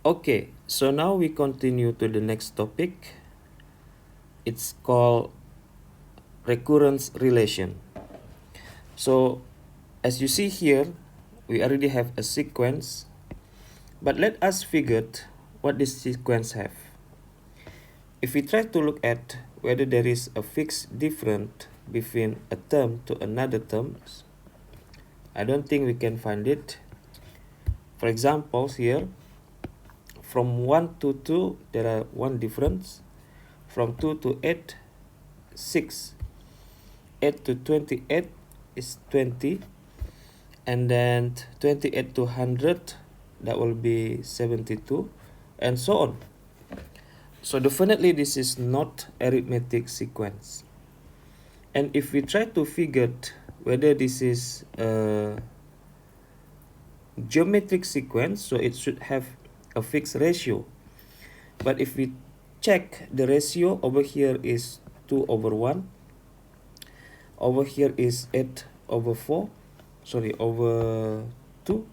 Okay, so now we continue to the next topic. It's called recurrence relation. So as you see here, we already have a sequence, but let us figure what this sequence have. If we try to look at whether there is a fixed difference between a term to another term, I don't think we can find it. For example, here, from 1 to 2, there are 1 difference. From 2 to 8, 6. 8 to 28 is 20. And then 28 to 100, that will be 72. And so on. So definitely this is not arithmetic sequence. And if we try to figure whether this is a geometric sequence, so it should have a fixed ratio. But if we check the ratio, over here is 2 over 1. Over here is 8 over 4. Sorry, over 2.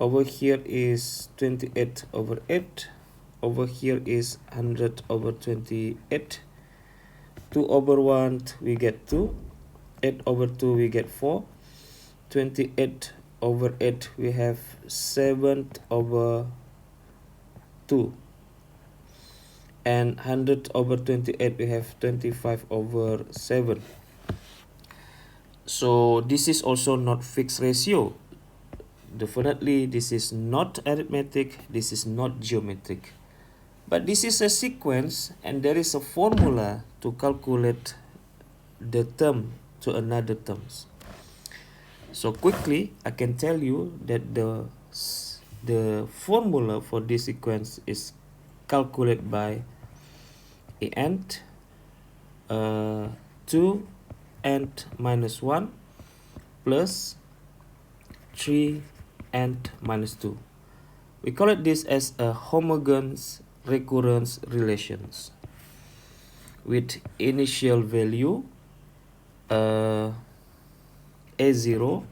Over here is 28 over 8. Over here is 100 over 28. 2 over 1, we get 2. 8 over 2, we get 4. 28 over 8, we have 7 over 2. And 100 over 28, we have 25 over 7. So this is also not fixed ratio. Definitely this is not arithmetic, this is not geometric. But this is a sequence, and there is a formula to calculate the term to another terms. So quickly, I can tell you that the formula for this sequence is calculated by an 2 n minus 1 plus 3 n minus 2. We call it this as a homogeneous recurrence relations with initial value a0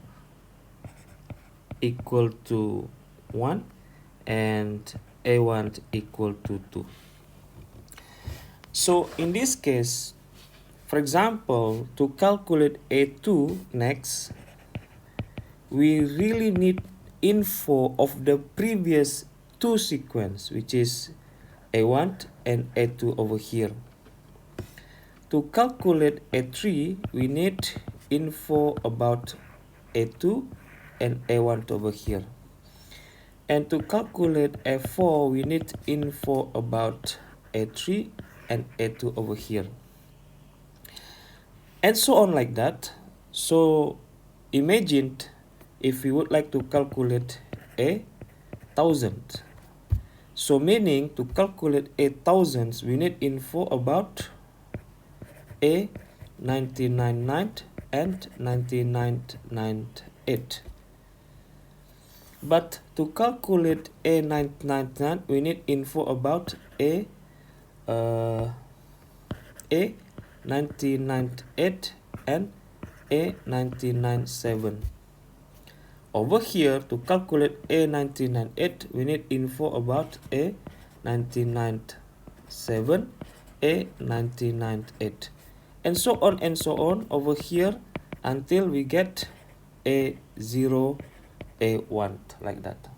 equal to 1 and a1 equal to 2. So in this case, for example, to calculate a2 next, we really need info of the previous two sequence, which is a1 and a2 over here. To calculate a3, we need info about a2 and a1 over here. And to calculate a4, we need info about a3 and a2 over here. And so on like that. So imagine if we would like to calculate a 1000. So meaning to calculate a thousands, we need info about a 999 and 9998. But to calculate a 999, we need info about a 998 and a 997. Over here, to calculate a 998, we need info about a 997, a 998, and so on over here until we get a0, a1, like that.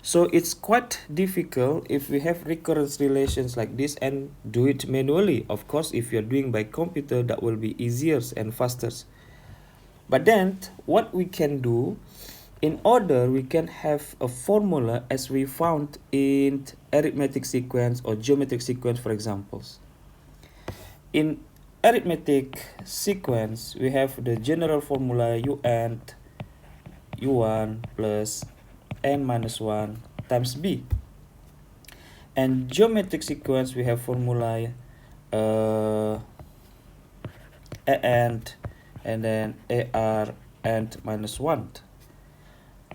So it's quite difficult if we have recurrence relations like this and do it manually. Of course, if you're doing by computer, that will be easier and faster. But then what we can do, in order we can have a formula as we found in arithmetic sequence or geometric sequence, for examples. In arithmetic sequence, we have the general formula un u1 plus n minus 1 times b. And geometric sequence, we have formula and then AR and minus 1.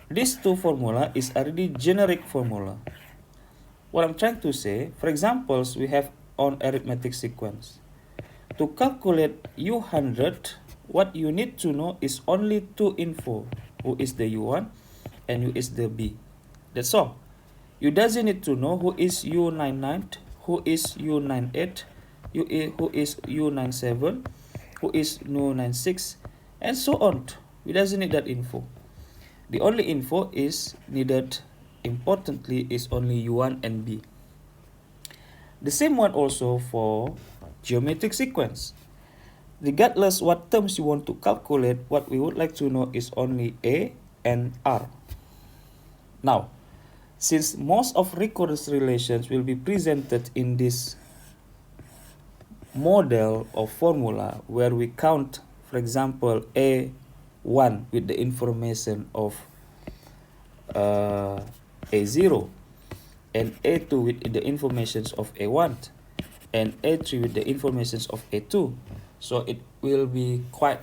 These two formula is already generic formula. What I'm trying to say, for examples, we have on arithmetic sequence. To calculate U100, what you need to know is only two info, who is the U1 and who is the B. That's all. You doesn't need to know who is U99, who is U98, who is U97, who is U96, and so on. We doesn't need that info. The only info is needed, importantly, is only U1 and B. The same one also for geometric sequence. Regardless what terms you want to calculate, what we would like to know is only A and R. Now, since most of recurrence relations will be presented in this model or formula where we count, for example, A1 with the information of A0 and A2 with the informations of A1 and A3 with the informations of A2. So it will be quite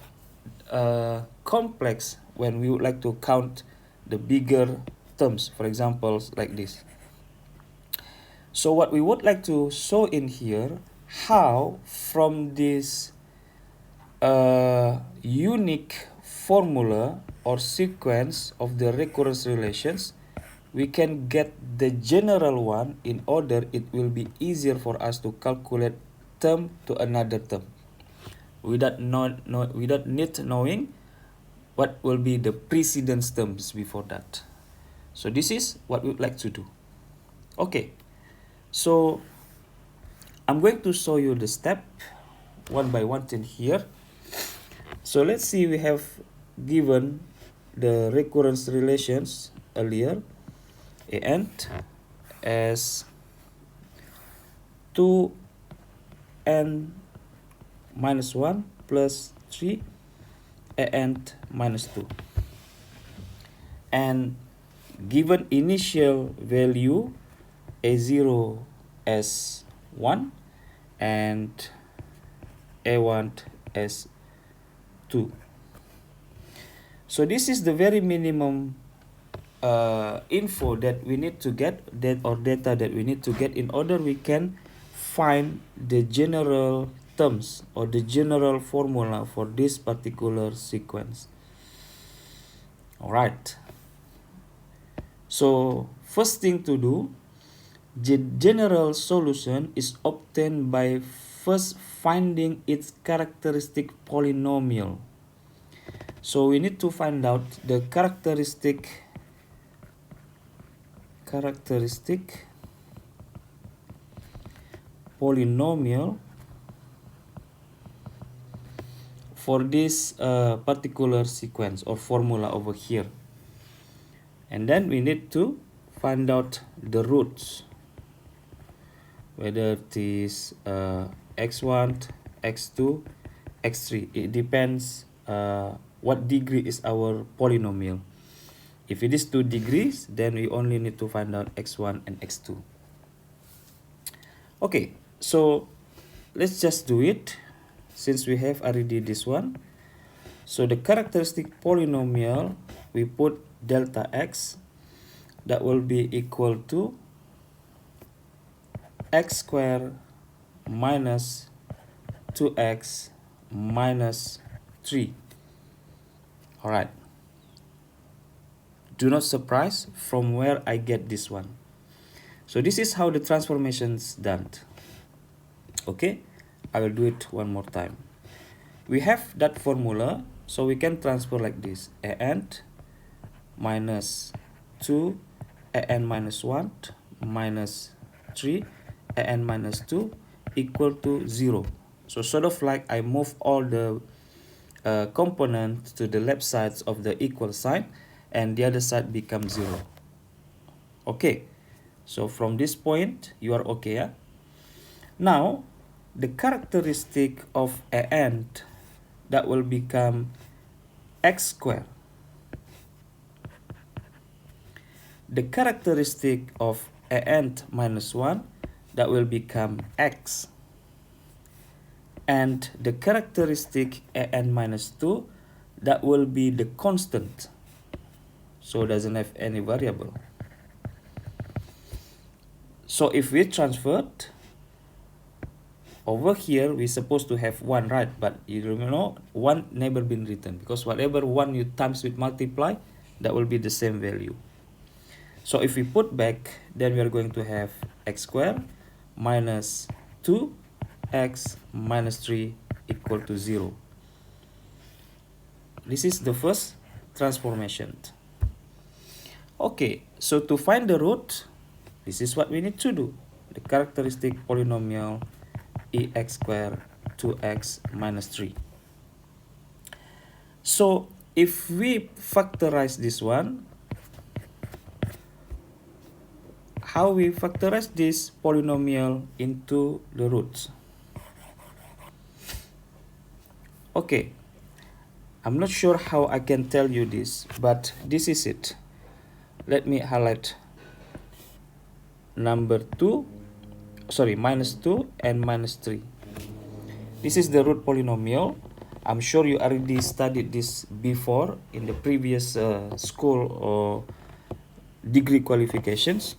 complex when we would like to count the bigger terms, for example, like this. So what we would like to show in here, how from this unique formula or sequence of the recurrence relations, we can get the general one in order it will be easier for us to calculate term to another term without need knowing what will be the precedence terms before that. So this is what we would like to do. Okay, so I'm going to show you the step one by one in here. So let's see, we have given the recurrence relations earlier, and as 2n minus 1 plus 3 and minus 2, and given initial value a0 as 1 and a1 as 2. So this is the very minimum info that we need to get, or data that we need to get in order we can find the general terms or the general formula for this particular sequence. All right. So first thing to do, the general solution is obtained by first finding its characteristic polynomial. So we need to find out the characteristic polynomial for this particular sequence or formula over here. And then we need to find out the roots, whether it is x1, x2, x3. It depends what degree is our polynomial. If it is 2 degrees, then we only need to find out x1 and x2. Okay, so let's just do it since we have already this one. So the characteristic polynomial, we put delta x, that will be equal to x squared minus 2x minus 3. All right. Do not surprise from where I get this one. So this is how the transformation is done. Okay, I will do it one more time. We have that formula, so we can transfer like this: an minus 2, an minus 1 minus 3, an minus 2 equal to 0. So sort of like I move all the components to the left sides of the equal sign, and the other side becomes 0. Okay, so from this point you are okay, yeah? Now the characteristic of an, that will become x squared. The characteristic of an minus 1, that will become x. And the characteristic an minus 2, that will be the constant. So it doesn't have any variable. So if we transferred, over here we're supposed to have 1, right? But you know, 1 never been written, because whatever 1 you times with multiply, that will be the same value. So if we put back, then we are going to have x squared minus 2x minus 3 equal to 0. This is the first transformation. Okay, so to find the root, this is what we need to do. The characteristic polynomial ax squared 2x minus 3. So if we factorize this one, how we factorize this polynomial into the roots? Okay, I'm not sure how I can tell you this, but this is it. Let me highlight minus 2 and minus 3. This is the root polynomial. I'm sure you already studied this before in the previous school or degree qualifications.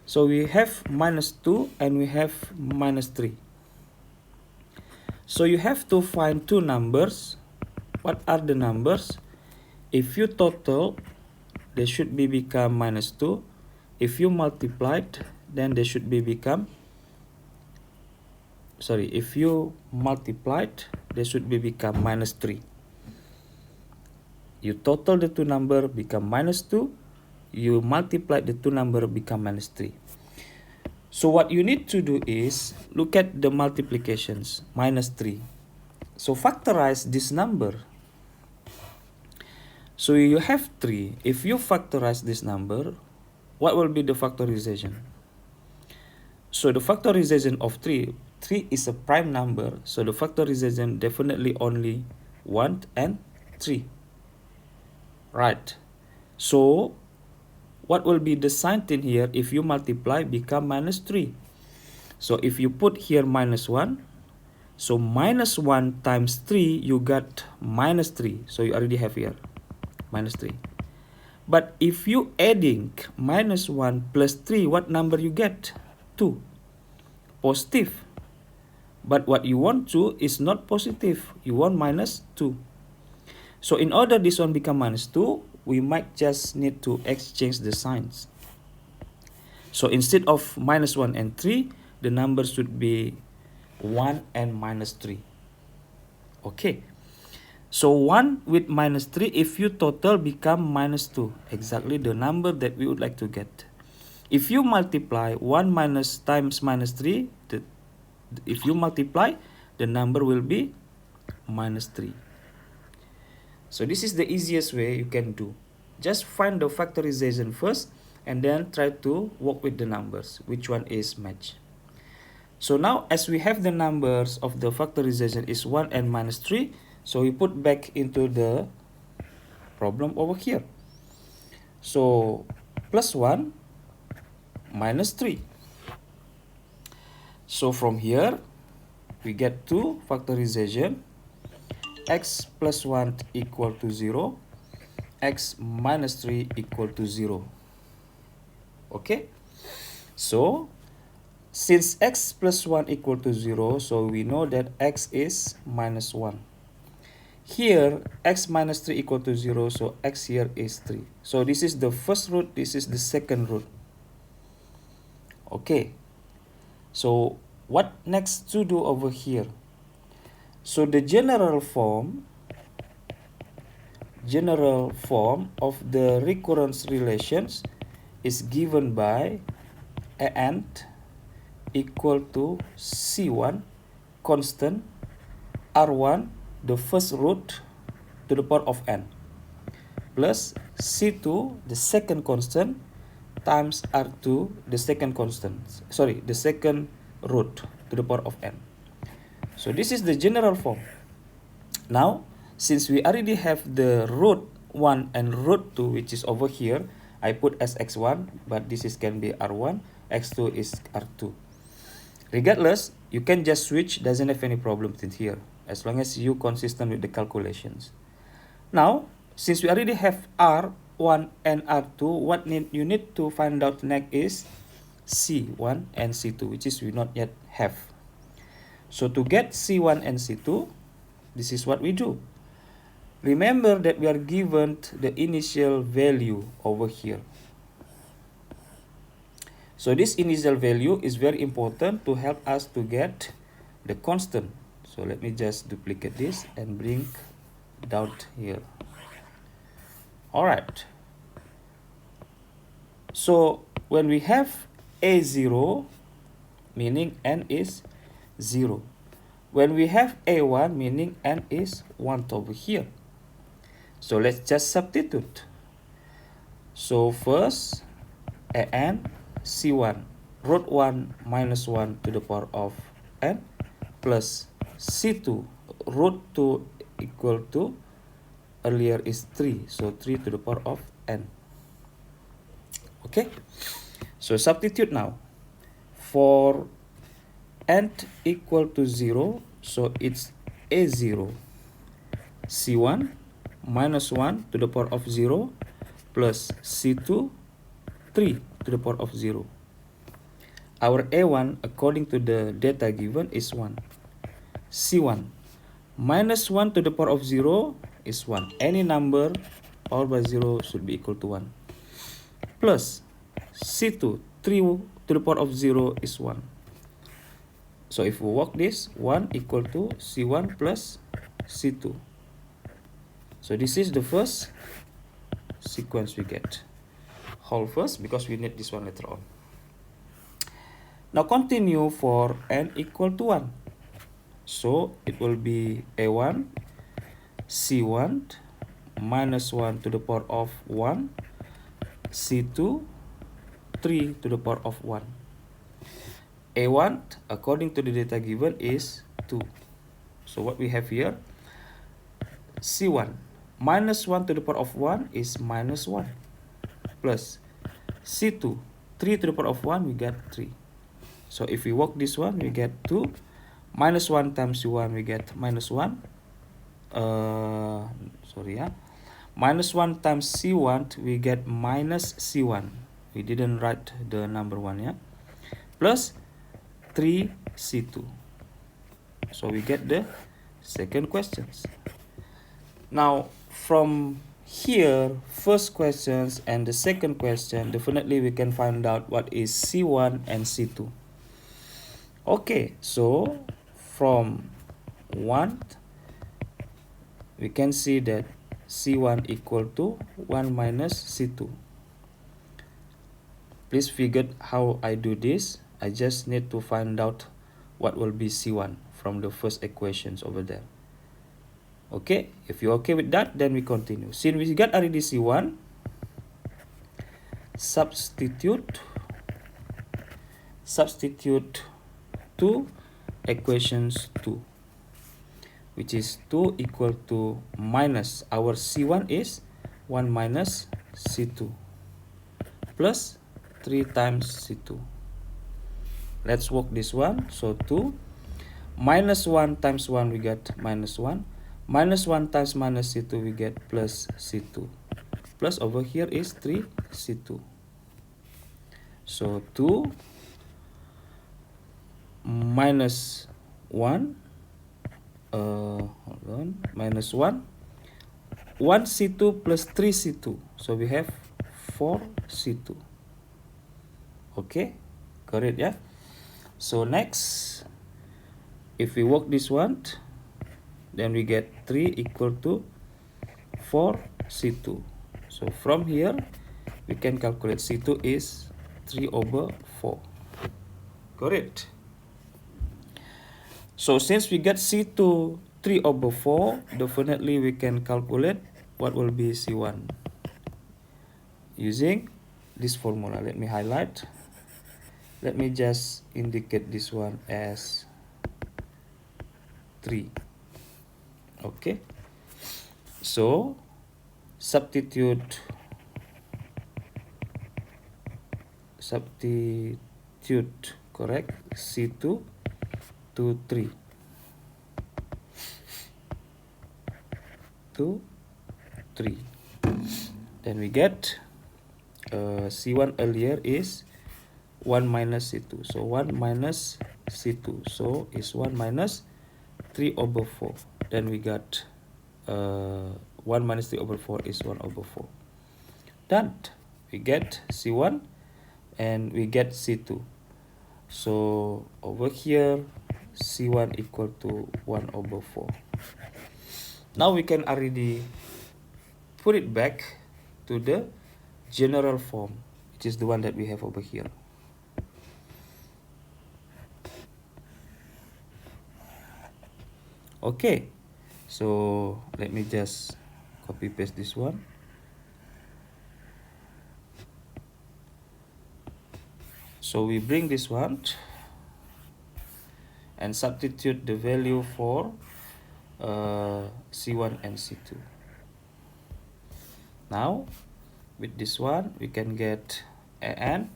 So we have minus 2 and we have minus 3. So you have to find two numbers. What are the numbers? If you total, they should become minus 2. If you multiplied, then they should become if you multiplied, they should become minus 3. You total the two number become minus 2. You multiply the two number become minus 3. So what you need to do is look at the multiplications, minus 3. So factorize this number. So you have 3. If you factorize this number, what will be the factorization? So the factorization of 3 is a prime number. So the factorization definitely only 1 and 3. Right. So what will be the sign in here? If you multiply, become minus 3. So if you put here minus 1, so minus 1 times 3, you got minus 3. So you already have here minus 3. But if you adding minus 1 plus 3, what number you get? 2. Positive. But what you want to is not positive. You want minus 2. So in order this one become minus 2, we might just need to exchange the signs. So instead of minus 1 and 3, the number should be 1 and minus 3. Okay. So 1 with minus 3, if you total, become minus 2. Exactly the number that we would like to get. If you multiply 1 minus times minus 3, if you multiply, the number will be minus 3. So this is the easiest way you can do. Just find the factorization first and then try to work with the numbers, which one is matched. So now as we have the numbers of the factorization is 1 and minus 3, so we put back into the problem over here. So plus 1 minus 3. So from here we get 2 factorization, x plus 1 equal to 0, x minus 3 equal to 0. Okay, so since x plus 1 equal to 0, so we know that x is minus 1. Here x minus 3 equal to 0, so x here is 3. So this is the first root, this is the second root. Okay, so what next to do over here? So the general form of the recurrence relations is given by an equal to C1 constant R1, the first root to the power of n, plus C2, the second constant, times R2, the second constant, the second root to the power of n. So this is the general form. Now, since we already have the root 1 and root 2, which is over here, I put as x1, but this is can be R1, x2 is R2. Regardless, you can just switch, doesn't have any problem in here, as long as you consistent with the calculations. Now, since we already have R1 and R2, what you need to find out next is C1 and C2, which is we not yet have. So to get C1 and C2, this is what we do. Remember that we are given the initial value over here. So this initial value is very important to help us to get the constant. So let me just duplicate this and bring down here. All right. So when we have A0, meaning n is 0. When we have A1, meaning n is 1 over here. So let's just substitute. So first, an C1, root 1 minus 1 to the power of n plus C2, root 2 equal to, earlier is 3, so 3 to the power of n. Okay, so substitute now. For n equal to 0, so it's A0, C1 minus 1 to the power of 0 plus C2, 3 to the power of 0. Our A1, according to the data given, is 1. C1 minus 1 to the power of 0 is 1. Any number powered by 0 should be equal to 1. Plus C2, 3 to the power of 0 is 1. So if we work this, 1 equal to C1 plus C2. So this is the first sequence we get. Whole first, because we need this one later on. Now continue for n equal to 1. So it will be A1, C1 minus 1 to the power of 1, C2, 3 to the power of 1. A1, according to the data given, is 2. So what we have here, C1 minus 1 to the power of 1 is minus 1, plus C2, 3 to the power of 1, we get 3. So if we work this one, we get 2. Minus 1 times C1, we get minus 1. Minus 1 times C1, we get minus C1. We didn't write the number 1, yeah? Plus 3 C2. So we get the second questions. Now from here, first questions and the second question, definitely we can find out what is C1 and C2. Okay, so from 1, we can see that C1 equal to 1 minus C2. Please figure how I do this. I just need to find out what will be C1 from the first equations over there. Okay, if you're okay with that, then we continue. Since we got already C1, substitute to equations 2, which is 2 equal to minus, our C1 is 1 minus C2 plus 3 times C2. Let's work this one. So 2 minus 1 times 1, we get minus 1. Minus 1 times minus C2, we get plus C2. Plus over here is 3 C2. So 2 minus 1, minus 1, 1 C2 plus 3 C2. So we have 4 C2. Okay, correct, yeah? So next, if we work this one, then we get 3 equal to 4 C2. So from here, we can calculate C2 is 3 over 4. Correct. So since we get C2 3 over 4, definitely we can calculate what will be C1 using this formula. Let me highlight. Let me just indicate this one as 3. Okay. So substitute correct, C2 to 3 to 3. Then we get C1 earlier is 1 minus C2. So 1 minus C2. So it's 1 minus 3 over 4. Then we got 1 minus 3 over 4 is 1 over 4. Done. We get C1 and we get C2. So over here, C1 equal to 1 over 4. Now we can already put it back to the general form, which is the one that we have over here. Okay, so let me just copy paste this one. So we bring this one and substitute the value for C1 and C2. Now with this one we can get an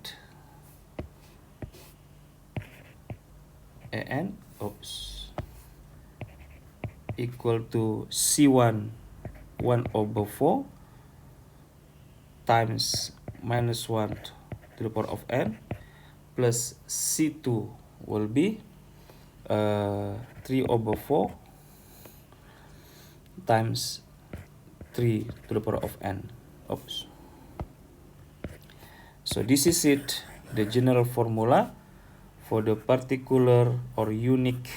equal to C1 1 over 4 times minus 1 to the power of n plus C2 will be 3 over 4 times 3 to the power of n. So this is it, the general formula for the particular or unique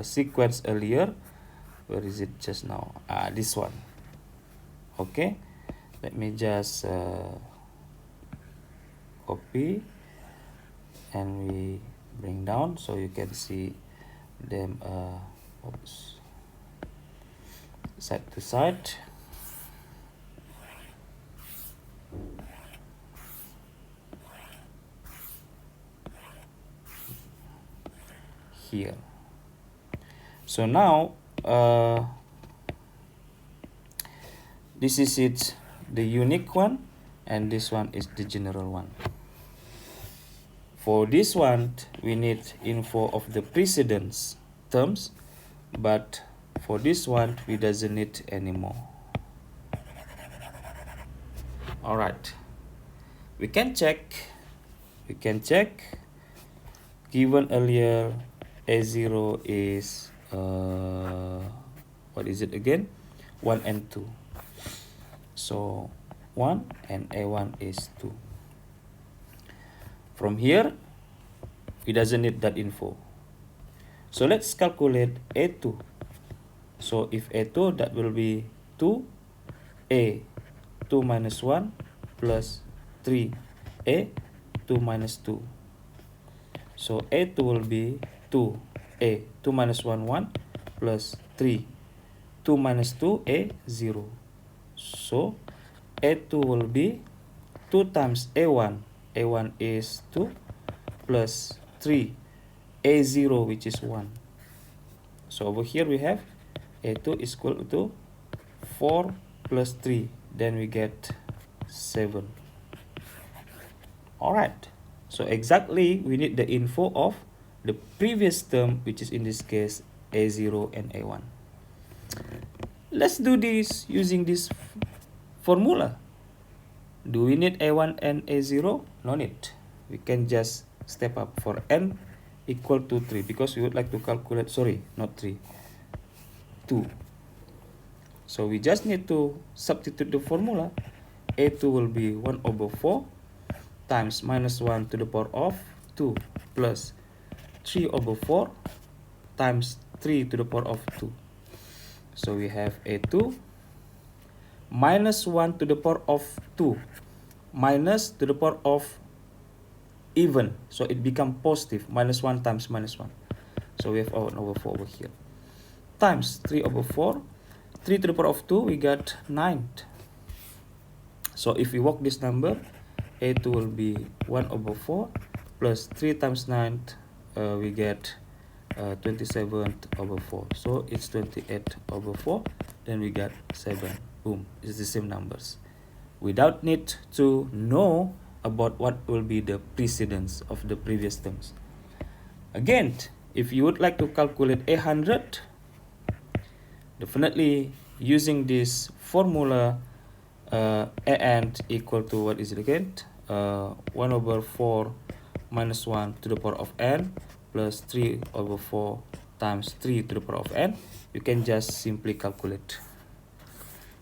sequence earlier. Where is it just now? This one. Okay, let me just copy and we bring down so you can see them side to side. Here. So now this is it, the unique one, and this one is the general one. For this one we need info of the precedence terms, but for this one we doesn't need anymore. All right, we can check given earlier A0 is what is it again, 1 and 2. So 1 and A1 is 2. From here we doesn't need that info, so let's calculate A2. So if A2, that will be 2A 2 minus 1 plus 3A 2 minus 2. So A2 will be 2A 2 minus 1 1 plus 3 2 minus 2 A 0. So A2 will be 2 times A1 is 2 plus 3 A0, which is 1. So over here we have A2 is equal to 4 plus 3, then we get 7. Alright, so exactly we need the info of the previous term, which is in this case A0 and A1. Let's do this using this formula. Do we need A1 and A0? No need. We can just step up for n equal to 3, because we would like to calculate, sorry, not 3, 2. So we just need to substitute the formula. A2 will be 1 over 4 times minus 1 to the power of 2 plus 3 over 4 times 3 to the power of 2. So we have A2 minus 1 to the power of 2 minus to the power of even, so it becomes positive, minus 1 times minus 1. So we have 1 over 4 over here times 3 over 4, 3 to the power of 2, we got 9. So if we work this number, A2 will be 1 over 4 plus 3 times 9, we get 27 over 4. So it's 28 over 4, then we got 7. Boom, it's the same numbers. Without need to know about what will be the precedence of the previous terms. Again, if you would like to calculate 100, definitely using this formula, an equal to, what is it again? 1 over 4 minus 1 to the power of n plus 3 over 4 times 3 to the power of n. You can just simply calculate.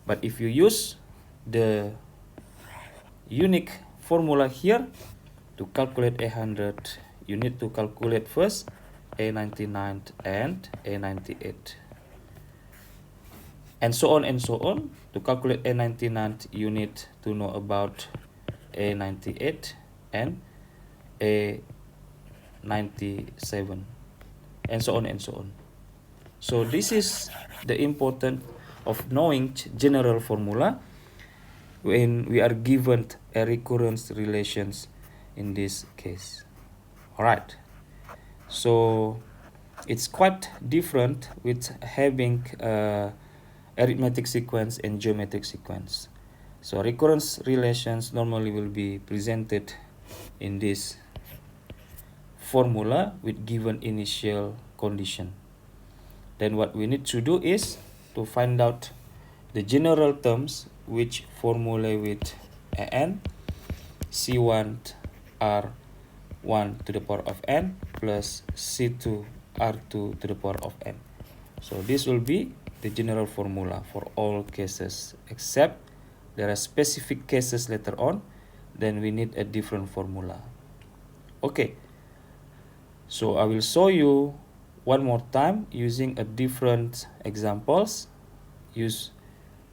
But if you use the unique formula here to calculate A100, you need to calculate first A99 and A98. And so on and so on. To calculate A99, you need to know about A98 and A97, and so on and so on. So this is the importance of knowing general formula when we are given a recurrence relations in this case. Alright, so it's quite different with having arithmetic sequence and geometric sequence. So recurrence relations normally will be presented in this formula with given initial condition. Then what we need to do is to find out the general terms which formula with an c1 r1 to the power of n plus c2 r2 to the power of n. So this will be the general formula for all cases, except there are specific cases later on, then we need a different formula. Okay, so I will show you one more time using a different examples. Use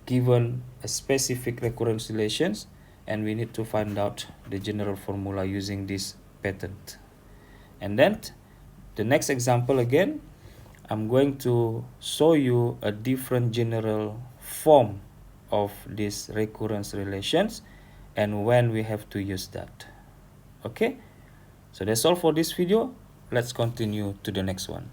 given a specific recurrence relations, and we need to find out the general formula using this pattern. And then the next example again, I'm going to show you a different general form of these recurrence relations and when we have to use that. Okay, so that's all for this video. Let's continue to the next one.